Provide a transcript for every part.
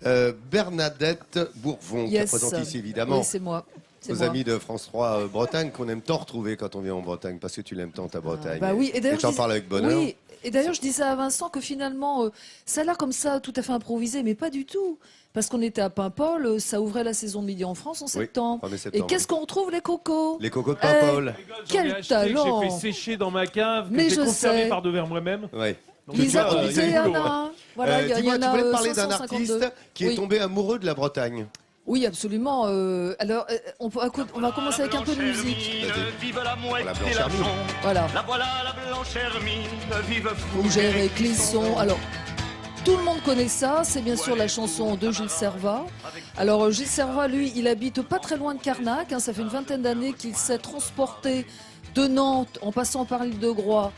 Bernadette Bourvon, qui représente ici évidemment Oui, c'est moi. nos amis de France 3 Bretagne, qu'on aime tant retrouver quand on vient en Bretagne, parce que tu l'aimes tant ta Bretagne. Bah oui, et tu en parles avec bonheur. Oui, et d'ailleurs je disais à Vincent que finalement, ça a l'air comme ça, tout à fait improvisé, mais pas du tout. Parce qu'on était à Paimpol, ça ouvrait la saison de Midi en France en septembre. 1er septembre. Et qu'est-ce qu'on retrouve, les cocos? Les cocos de Paimpol. Quel talent! J'ai fait sécher dans ma cave, Mais que j'ai je conservé sais. par devers moi-même. Ouais. Donc, Lisa, tu vois, tu disais, il y a du boulot. Anna. Voilà, il y Dis-moi, en tu a voulais parler d'un 552. artiste qui est Oui. tombé amoureux de la Bretagne. Oui, absolument. Alors, on va commencer avec un peu de musique. Vive la Blanche Hermine. Voilà. La voilà la Blanche Hermine, vive Fougère et Clisson. Alors, tout le monde connaît ça, c'est bien sûr la chanson de Gilles Servat. Alors Gilles Servat, lui, il habite pas très loin de Carnac, hein, ça fait une vingtaine d'années qu'il s'est transporté de Nantes en passant par l'île de Groix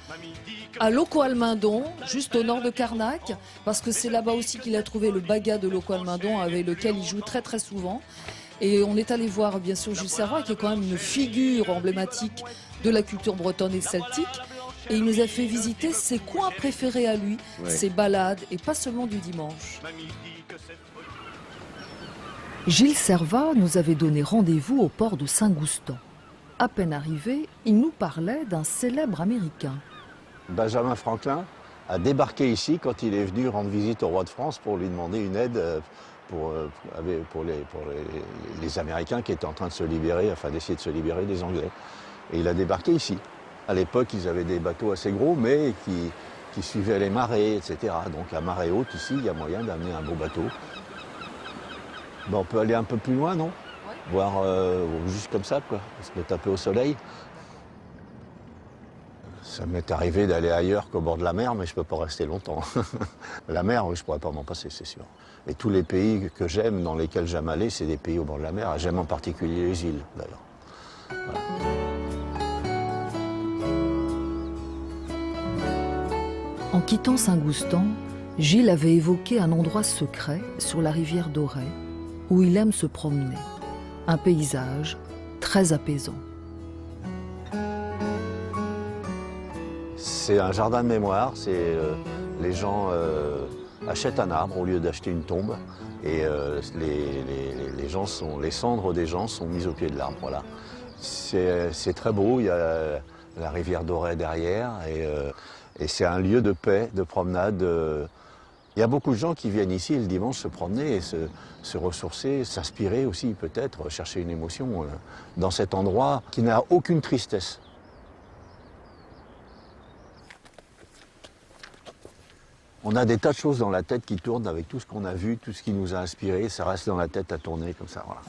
à Loco-Almindon, juste au nord de Carnac, parce que c'est là-bas aussi qu'il a trouvé le baga de Loco-Almindon avec lequel il joue très très souvent. Et on est allé voir bien sûr Gilles Servat, qui est quand même une figure emblématique de la culture bretonne et celtique. Et il nous a fait visiter ses coins préférés à lui, ses balades, et pas seulement du dimanche. Gilles Servat nous avait donné rendez-vous au port de Saint-Goustan. À peine arrivé, il nous parlait d'un célèbre Américain. Benjamin Franklin a débarqué ici quand il est venu rendre visite au roi de France pour lui demander une aide pour les Américains qui étaient en train de se libérer, enfin d'essayer de se libérer des Anglais. Et il a débarqué ici. À l'époque, ils avaient des bateaux assez gros, mais qui suivaient les marées, etc. Donc à marée haute, ici, il y a moyen d'amener un beau bateau. Ben, on peut aller un peu plus loin, non? Voir juste comme ça, quoi. Se mettre un peu au soleil. Ça m'est arrivé d'aller ailleurs qu'au bord de la mer, mais je ne peux pas rester longtemps. La mer, oui, je ne pourrais pas m'en passer, c'est sûr. Et tous les pays que j'aime, dans lesquels j'aime aller, c'est des pays au bord de la mer. J'aime en particulier les îles, d'ailleurs. Voilà. En quittant Saint-Goustan, Gilles avait évoqué un endroit secret sur la rivière d'Auray, où il aime se promener. Un paysage très apaisant. C'est un jardin de mémoire, les gens achètent un arbre au lieu d'acheter une tombe et les cendres des gens sont mises au pied de l'arbre. Voilà. C'est très beau, il y a la rivière d'Auray derrière et c'est un lieu de paix, de promenade. Il y a beaucoup de gens qui viennent ici le dimanche se promener et se ressourcer, s'inspirer aussi peut-être, chercher une émotion dans cet endroit qui n'a aucune tristesse. On a des tas de choses dans la tête qui tournent avec tout ce qu'on a vu, tout ce qui nous a inspiré, ça reste dans la tête à tourner comme ça. Voilà.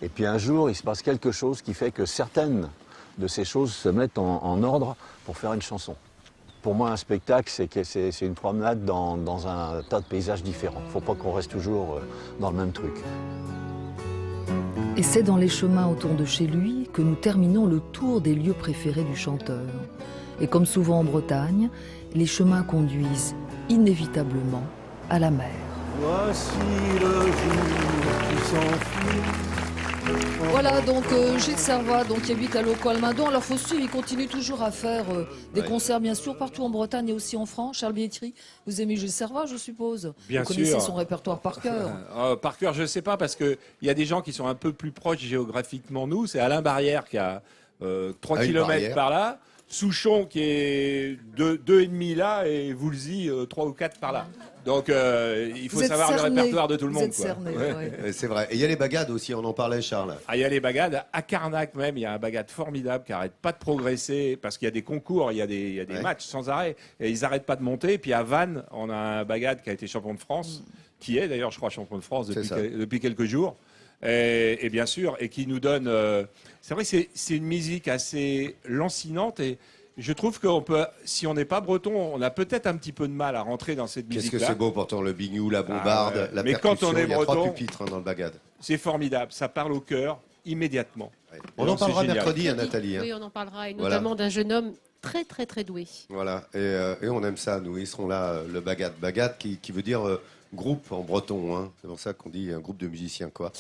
Et puis un jour, il se passe quelque chose qui fait que certaines de ces choses se mettent en ordre pour faire une chanson. Pour moi, un spectacle, c'est une promenade dans un tas de paysages différents. Il ne faut pas qu'on reste toujours dans le même truc. Et c'est dans les chemins autour de chez lui que nous terminons le tour des lieux préférés du chanteur. Et comme souvent en Bretagne, les chemins conduisent inévitablement à la mer. Voici le jour qui s'enfuit. Voilà donc Gilles Servat, donc, qui habite à Loco-Almindon. Alors faut suivre, il continue toujours à faire des concerts bien sûr partout en Bretagne et aussi en France. Charles Bietri, vous aimez Gilles Servat, je suppose? Bien vous connaissez sûr. son répertoire par cœur. Par cœur, je ne sais pas, parce qu'il y a des gens qui sont un peu plus proches géographiquement nous. C'est Alain Barrière qui a 3 km par là. Souchon qui est 2,5 là et Woolsey 3 ou 4 par là. Donc il faut savoir le répertoire de tout le monde. Cerné, ouais. C'est vrai. Et il y a les bagades aussi, on en parlait, Charles. Ah, il y a les bagades. À Carnac même, il y a un bagade formidable qui n'arrête pas de progresser parce qu'il y a des concours, il y a des matchs sans arrêt. Et ils n'arrêtent pas de monter. Et puis à Vannes, on a un bagade qui a été champion de France, qui est d'ailleurs, je crois, champion de France depuis quelques jours. Et bien sûr, et qui nous donne... c'est vrai que c'est une musique assez lancinante et je trouve qu'on peut, si on n'est pas breton, on a peut-être un petit peu de mal à rentrer dans cette musique-là. Qu'est-ce que c'est beau pourtant, le bignou, la bombarde, la mais percussion. quand on est il y a breton, 3 pupitres dans le bagade. C'est formidable, ça parle au cœur immédiatement. Ouais. On en parlera mercredi, à Nathalie. Oui, on en parlera, et notamment d'un jeune homme très très très doué. Voilà, et on aime ça, nous. Ils seront là, le bagade. Bagade qui veut dire groupe en breton, hein. C'est pour ça qu'on dit un groupe de musiciens, quoi.